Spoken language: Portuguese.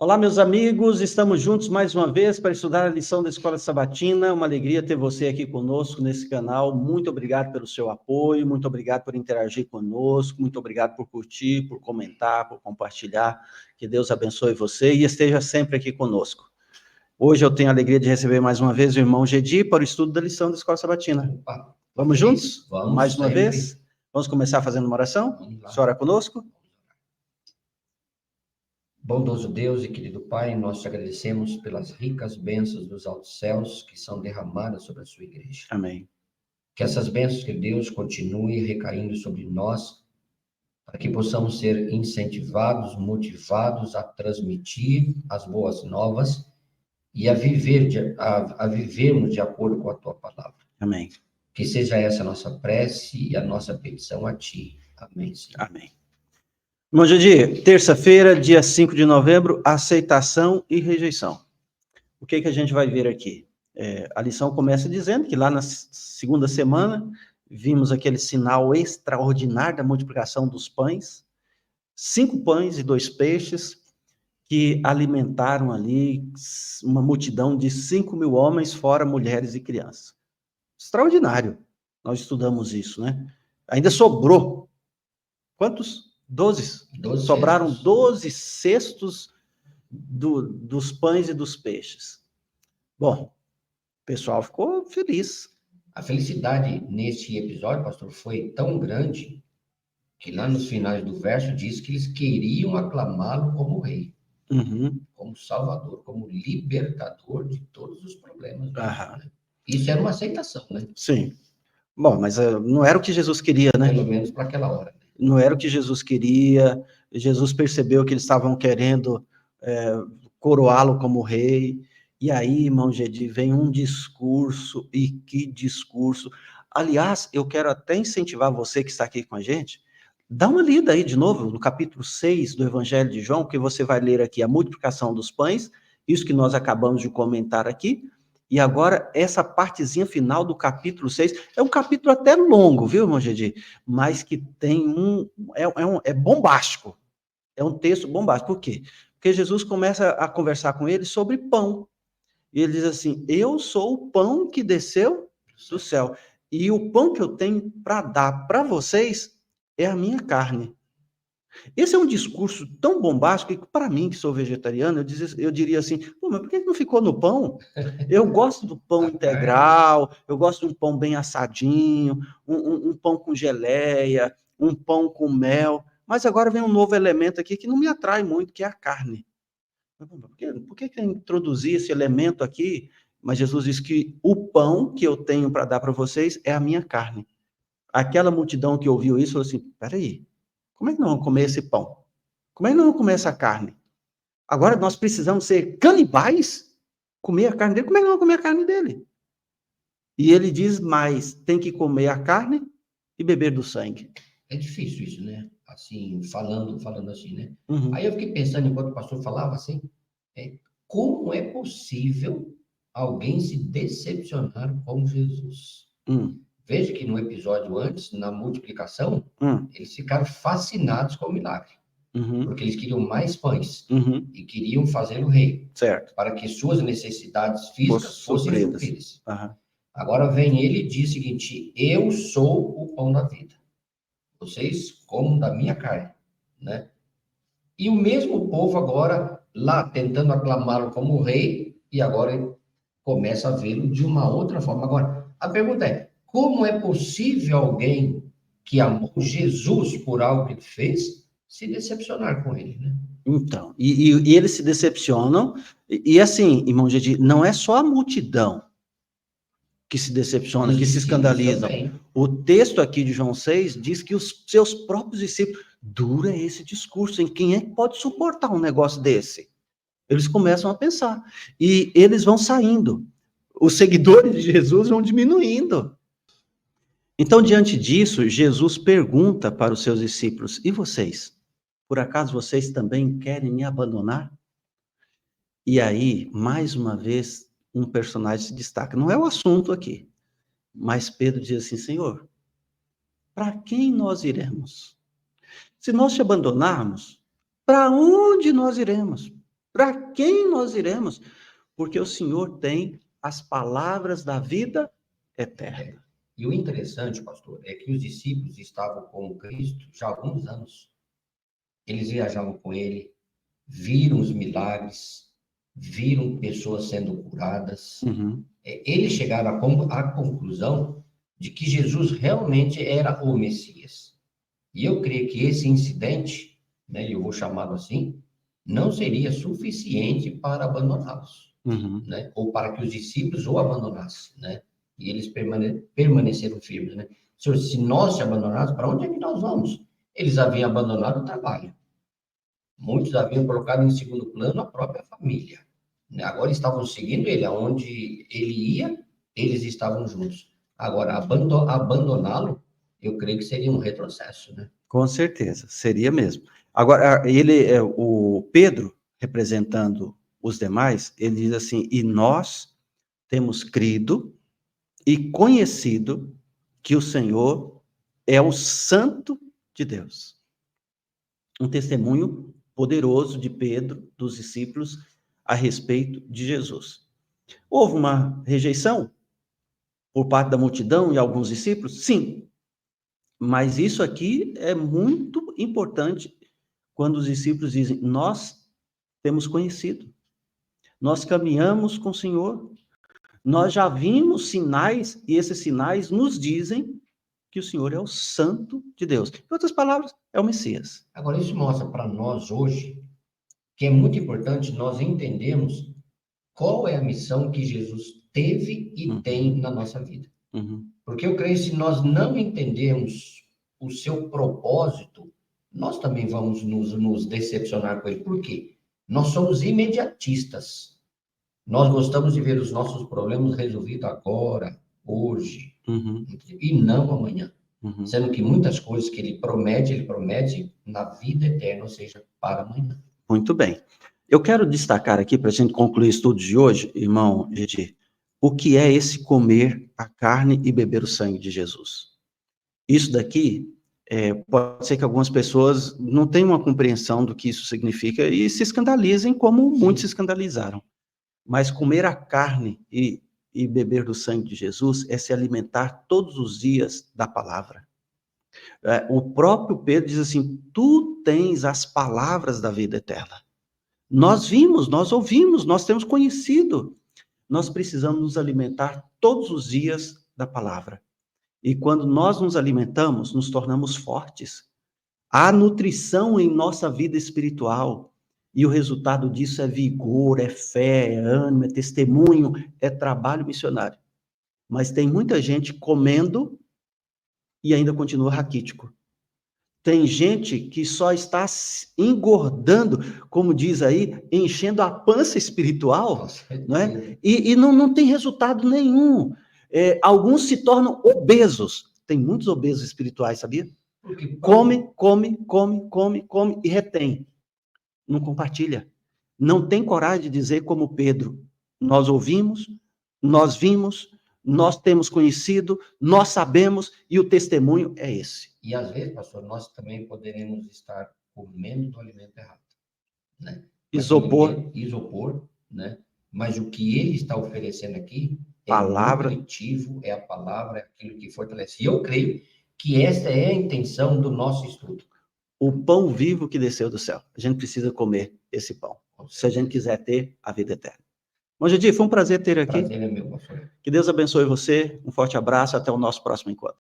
Olá, meus amigos, estamos juntos mais uma vez para estudar a lição da Escola Sabatina. Uma alegria ter você aqui conosco nesse canal. Muito obrigado pelo seu apoio, muito obrigado por interagir conosco, muito obrigado por curtir, por comentar, por compartilhar. Que Deus abençoe você e esteja sempre aqui conosco. Hoje eu tenho a alegria de receber mais uma vez o irmão Gedi para o estudo da lição da Escola Sabatina. Opa, Vamos juntos? Vamos mais uma sempre. vez? Vamos começar fazendo uma oração? Senhora conosco? Bondoso Deus e querido Pai, nós te agradecemos pelas ricas bênçãos dos altos céus que são derramadas sobre a sua igreja. Amém. Que essas bênçãos, que Deus, continue recaindo sobre nós, para que possamos ser incentivados, motivados a transmitir as boas novas e a vivermos de acordo com a tua palavra. Amém. Que seja essa a nossa prece e a nossa petição a ti. Amém, Senhor. Amém. Irmão Gedi, terça-feira, dia 5 de novembro, aceitação e rejeição. O que a gente vai ver aqui? A lição começa dizendo que lá na segunda semana, vimos aquele sinal extraordinário da multiplicação dos pães, 5 pães e 2 peixes, que alimentaram ali uma multidão de 5.000 homens, fora mulheres e crianças. Extraordinário. Nós estudamos isso, né? Ainda sobrou. Quantos? 12. Sobraram 12 cestos dos pães e dos peixes. Bom, o pessoal ficou feliz. A felicidade neste episódio, pastor, foi tão grande que lá nos finais do verso diz que eles queriam aclamá-lo como rei, como salvador, como libertador de todos os problemas. Né? Isso era uma aceitação, né? Sim. Bom, mas não era o que Jesus queria, né? Pelo menos para aquela hora. Né? Não era o que Jesus queria. Jesus percebeu que eles estavam querendo coroá-lo como rei. E aí, irmão Gedi, vem um discurso, e que discurso. Aliás, eu quero até incentivar você que está aqui com a gente, dá uma lida aí de novo, no capítulo 6 do Evangelho de João, que você vai ler aqui a multiplicação dos pães, isso que nós acabamos de comentar aqui, e agora essa partezinha final do capítulo 6, é um capítulo até longo, viu, irmão Gedi? Mas que tem é bombástico, é um texto bombástico. Por quê? Porque Jesus começa a conversar com ele sobre pão. E ele diz assim: eu sou o pão que desceu do céu. E o pão que eu tenho para dar para vocês é a minha carne. Esse é um discurso tão bombástico que, para mim, que sou vegetariano, eu diria assim: mas por que não ficou no pão? Eu gosto do pão integral, eu gosto de um pão bem assadinho, um pão com geleia, um pão com mel. Mas agora vem um novo elemento aqui que não me atrai muito, que é a carne. Por que introduzir esse elemento aqui? Mas Jesus diz que o pão que eu tenho para dar para vocês é a minha carne. Aquela multidão que ouviu isso falou assim: peraí, como é que nós vamos comer esse pão? Como é que nós vamos comer essa carne? Agora nós precisamos ser canibais? Comer a carne dele? Como é que nós vamos comer a carne dele? E ele diz mais: tem que comer a carne e beber do sangue. É difícil isso, né? Assim, falando assim, né? Aí eu fiquei pensando, enquanto o pastor falava assim, como é possível alguém se decepcionar com Jesus? Veja que no episódio antes, na multiplicação, eles ficaram fascinados com o milagre. Porque eles queriam mais pães e queriam fazê-lo rei. Certo. Para que suas necessidades físicas fossem supridas. Agora vem ele e diz o seguinte: eu sou o pão da vida. Vocês comam da minha carne, né? E o mesmo povo agora lá tentando aclamá-lo como rei, e agora ele começa a vê-lo de uma outra forma. Agora, a pergunta é: como é possível alguém que amou Jesus por algo que ele fez se decepcionar com ele, né? Então, e eles se decepcionam, e assim, irmão Gedi, não é só a multidão que se decepciona, que se escandalizam. O texto aqui de João 6 diz que os seus próprios discípulos, dura esse discurso, em quem é que pode suportar um negócio desse? Eles começam a pensar, e eles vão saindo, os seguidores de Jesus vão diminuindo. Então, diante disso, Jesus pergunta para os seus discípulos: e vocês? Por acaso vocês também querem me abandonar? E aí, mais uma vez, um personagem se destaca. Não é o assunto aqui, mas Pedro diz assim: Senhor, para quem nós iremos? Se nós te abandonarmos, para onde nós iremos? Para quem nós iremos? Porque o Senhor tem as palavras da vida eterna. E o interessante, pastor, é que os discípulos estavam com Cristo já há alguns anos. Eles viajavam com ele, viram os milagres, viram pessoas sendo curadas. Uhum. Eles chegaram à conclusão de que Jesus realmente era o Messias. E eu creio que esse incidente, né, eu vou chamá-lo assim, não seria suficiente para abandoná-los, né? Ou para que os discípulos o abandonassem, né? E eles permaneceram firmes, né? Senhor, se nós te abandonarmos, para onde é que nós vamos? Eles haviam abandonado o trabalho. Muitos haviam colocado em segundo plano a própria família, né? Agora estavam seguindo ele, aonde ele ia, eles estavam juntos. Agora, abandoná-lo, eu creio que seria um retrocesso, né? Com certeza, seria mesmo. Agora, o Pedro, representando os demais, ele diz assim: e nós temos crido e conhecido que o Senhor é o Santo de Deus. Um testemunho poderoso de Pedro, dos discípulos, a respeito de Jesus. Houve uma rejeição por parte da multidão e alguns discípulos? Sim. Mas isso aqui é muito importante quando os discípulos dizem: nós temos conhecido, nós caminhamos com o Senhor, nós já vimos sinais, e esses sinais nos dizem que o Senhor é o Santo de Deus. Em outras palavras, é o Messias. Agora, isso mostra para nós hoje que é muito importante nós entendermos qual é a missão que Jesus teve e tem na nossa vida. Porque eu creio que se nós não entendermos o seu propósito, nós também vamos nos decepcionar com ele. Por quê? Nós somos imediatistas. Nós gostamos de ver os nossos problemas resolvidos agora, hoje, e não amanhã. Sendo que muitas coisas que ele promete na vida eterna, ou seja, para amanhã. Muito bem. Eu quero destacar aqui, para a gente concluir o estudo de hoje, irmão Gedi, o que é esse comer a carne e beber o sangue de Jesus. Isso daqui, pode ser que algumas pessoas não tenham uma compreensão do que isso significa e se escandalizem, como muitos se escandalizaram. Mas comer a carne e beber do sangue de Jesus é se alimentar todos os dias da palavra. O próprio Pedro diz assim: tu tens as palavras da vida eterna. Nós vimos, nós ouvimos, nós temos conhecido. Nós precisamos nos alimentar todos os dias da palavra. E quando nós nos alimentamos, nos tornamos fortes. Há nutrição em nossa vida espiritual. E o resultado disso é vigor, é fé, é ânimo, é testemunho, é trabalho missionário. Mas tem muita gente comendo e ainda continua raquítico. Tem gente que só está engordando, como diz aí, enchendo a pança espiritual, não é? E não tem resultado nenhum. Alguns se tornam obesos. Tem muitos obesos espirituais, sabia? Come e retém. Não compartilha. Não tem coragem de dizer como Pedro: nós ouvimos, nós vimos, nós temos conhecido, nós sabemos, e o testemunho é esse. E às vezes, pastor, nós também poderemos estar comendo do alimento errado, né? Isopor, né? Mas o que ele está oferecendo aqui é nutritivo, é a palavra, é aquilo que fortalece. E eu creio que esta é a intenção do nosso estudo. O pão vivo que desceu do céu. A gente precisa comer esse pão, se a gente quiser ter a vida eterna. Bom, Gedi, foi um prazer ter aqui. Prazer é meu, pastor. Que Deus abençoe você. Um forte abraço. Até o nosso próximo encontro.